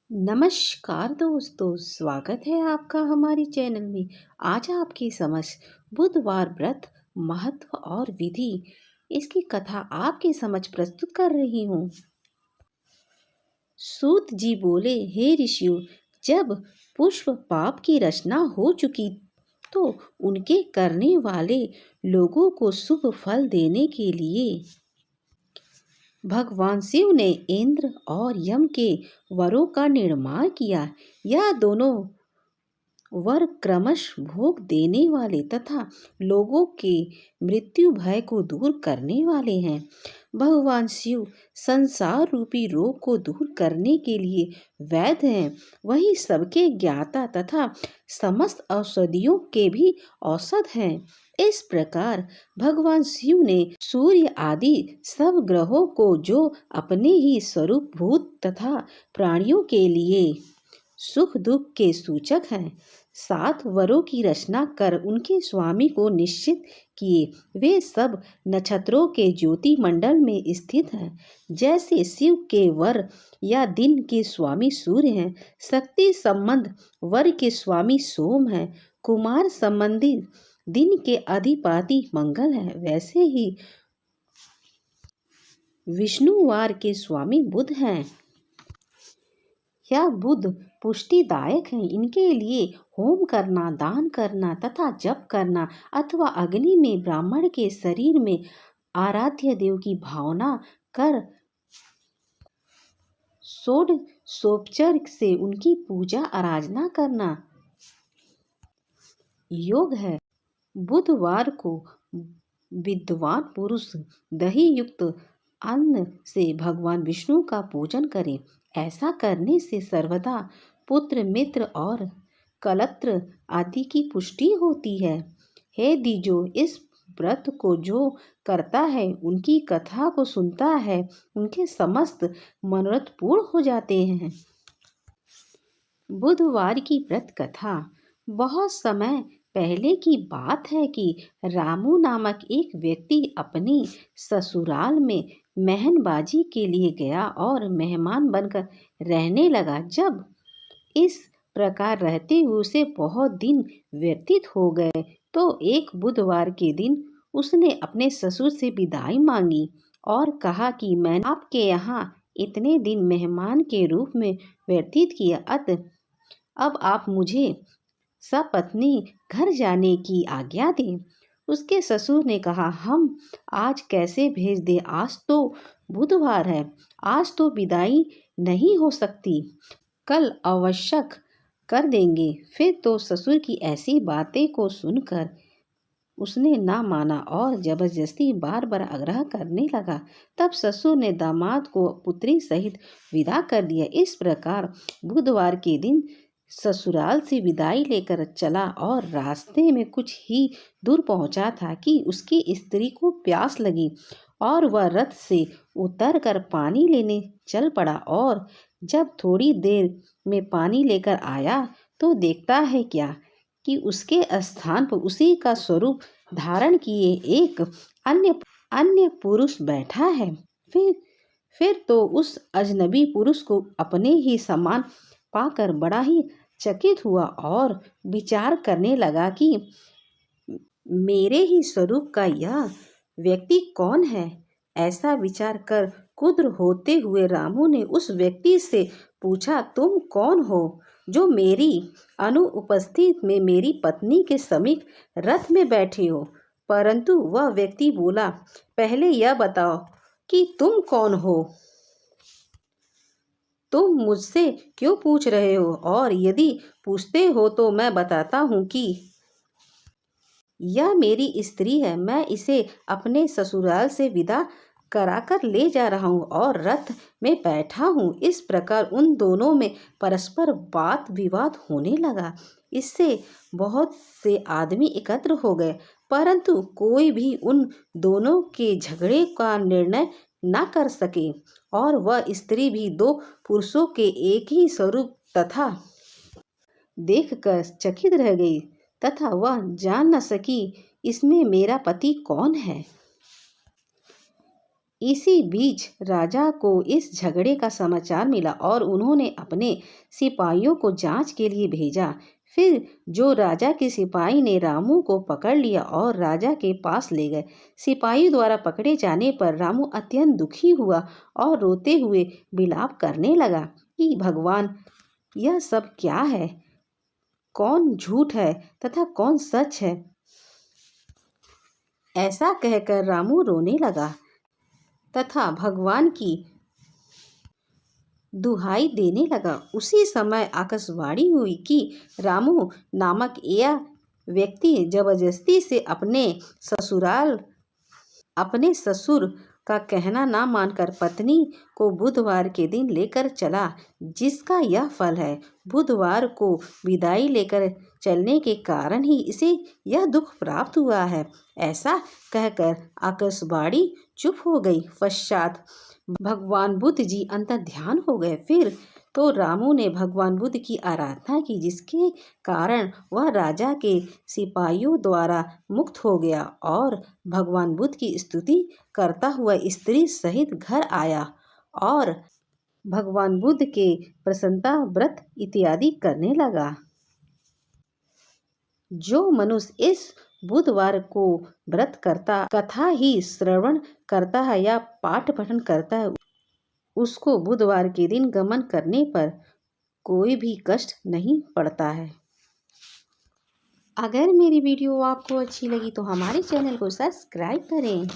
नमस्कार दोस्तों, स्वागत है आपका हमारे चैनल में। आज आपकी समझ बुधवार व्रत महत्व और विधि इसकी कथा आपकी समझ प्रस्तुत कर रही हूँ। सूत जी बोले, हे ऋषियों, जब पुष्प पाप की रचना हो चुकी तो उनके करने वाले लोगों को शुभ फल देने के लिए भगवान शिव ने इंद्र और यम के वरों का निर्माण किया। यह दोनों वर क्रमश भोग देने वाले तथा लोगों के मृत्यु भय को दूर करने वाले हैं। भगवान शिव संसार रूपी रोग को दूर करने के लिए वैद्य हैं। वही सबके ज्ञाता तथा समस्त औषधियों के भी औषध हैं। इस प्रकार भगवान शिव ने सूर्य आदि सब ग्रहों को, जो अपने ही स्वरूप भूत तथा प्राणियों के लिए सुख दुख के सूचक हैं, 7 वरों की रचना कर उनके स्वामी को निश्चित किए। वे सब नक्षत्रों के ज्योति मंडल में स्थित हैं। जैसे शिव के वर या दिन के स्वामी सूर्य हैं, शक्ति संबंध वर के स्वामी सोम हैं, कुमार संबंधी दिन के अधिपति मंगल हैं, वैसे ही विष्णुवार के स्वामी बुध हैं। यह बुध पुष्टिदायक हैं। इनके लिए होम करना, दान करना तथा जप करना अथवा अग्नि में ब्राह्मण के शरीर में आराध्य देव की भावना कर षोडशोपचार से उनकी पूजा आराधना करना योग है। बुधवार को विद्वान पुरुष दही युक्त अन्न से भगवान विष्णु का पूजन करें। ऐसा करने से सर्वदा पुत्र मित्र और कलत्र आदि की पुष्टि होती है। हे द्विजो, इस व्रत को जो करता है, उनकी कथा को सुनता है, उनके समस्त मनोरथ पूर्ण हो जाते हैं। बुधवार की व्रत कथा। बहुत समय पहले की बात है कि रामू नामक एक व्यक्ति अपने ससुराल में मेहनबाजी के लिए गया और मेहमान बनकर रहने लगा। जब इस प्रकार रहते हुए उसे बहुत दिन व्यतीत हो गए तो एक बुधवार के दिन उसने अपने ससुर से विदाई मांगी और कहा कि मैंने आपके यहाँ इतने दिन मेहमान के रूप में व्यतीत किया, अतः अब आप मुझे सपत्नी घर जाने की आज्ञा दें। उसके ससुर ने कहा, हम आज कैसे भेज दें, आज तो बुधवार है, आज तो विदाई नहीं हो सकती, कल आवश्यक कर देंगे। फिर तो ससुर की ऐसी बातें को सुनकर उसने ना माना और जबरदस्ती बार बार आग्रह करने लगा। तब ससुर ने दामाद को पुत्री सहित विदा कर दिया। इस प्रकार बुधवार के दिन ससुराल से विदाई लेकर चला और रास्ते में कुछ ही दूर पहुंचा था कि उसकी स्त्री को प्यास लगी और वह रथ से उतरकर पानी लेने चल पड़ा। और जब थोड़ी देर में पानी लेकर आया तो देखता है क्या कि उसके स्थान पर उसी का स्वरूप धारण किए एक अन्य पुरुष बैठा है। फिर तो उस अजनबी पुरुष को अपने ही समान पाकर बड़ा ही चकित हुआ और विचार करने लगा कि मेरे ही स्वरूप का यह व्यक्ति कौन है। ऐसा विचार कर क्रुद्ध होते हुए रामू ने उस व्यक्ति से पूछा, तुम कौन हो जो मेरी अनुपस्थित में मेरी पत्नी के समीप रथ में बैठे हो। परंतु वह व्यक्ति बोला, पहले यह बताओ कि तुम कौन हो, तुम मुझसे क्यों पूछ रहे हो, और यदि पूछते हो तो मैं बताता हूँ कि यह मेरी स्त्री है। मैं इसे अपने ससुराल से विदा कराकर ले जा रहा हूँ और रथ में बैठा हूँ। इस प्रकार उन दोनों में परस्पर बात विवाद होने लगा। इससे बहुत से आदमी एकत्र हो गए, परंतु कोई भी उन दोनों के झगड़े का निर्णय न कर सके और वह स्त्री भी दो पुरुषों के एक ही स्वरूप तथा देखकर चकित रह गई तथा वह जान न सकी इसमें मेरा पति कौन है। इसी बीच राजा को इस झगड़े का समाचार मिला और उन्होंने अपने सिपाहियों को जांच के लिए भेजा। फिर जो राजा के सिपाही ने रामू को पकड़ लिया और राजा के पास ले गए। सिपाही द्वारा पकड़े जाने पर रामू अत्यंत दुखी हुआ और रोते हुए विलाप करने लगा कि भगवान, यह सब क्या है? कौन झूठ है तथा कौन सच है? ऐसा कहकर रामू रोने लगा तथा भगवान की दुहाई देने लगा। उसी समय आकाशवाणी हुई कि रामू नामक यह व्यक्ति जबरदस्ती से अपने ससुर का कहना ना मानकर पत्नी को बुधवार के दिन लेकर चला, जिसका यह फल है। बुधवार को विदाई लेकर चलने के कारण ही इसे यह दुख प्राप्त हुआ है। ऐसा कहकर आकाशवाणी चुप हो गई। पश्चात भगवान बुद्ध जी अंतर ध्यान हो गए। फिर तो रामू ने भगवान बुद्ध की आराधना की, जिसके कारण वह राजा के सिपाहियों द्वारा मुक्त हो गया और भगवान बुद्ध की स्तुति करता हुआ स्त्री सहित घर आया और भगवान बुद्ध के प्रसन्नता व्रत इत्यादि करने लगा। जो मनुष्य इस बुधवार को व्रत करता, कथा ही श्रवण करता है या पाठ पठन करता है, उसको बुधवार के दिन गमन करने पर कोई भी कष्ट नहीं पड़ता है। अगर मेरी वीडियो आपको अच्छी लगी तो हमारे चैनल को सब्सक्राइब करें।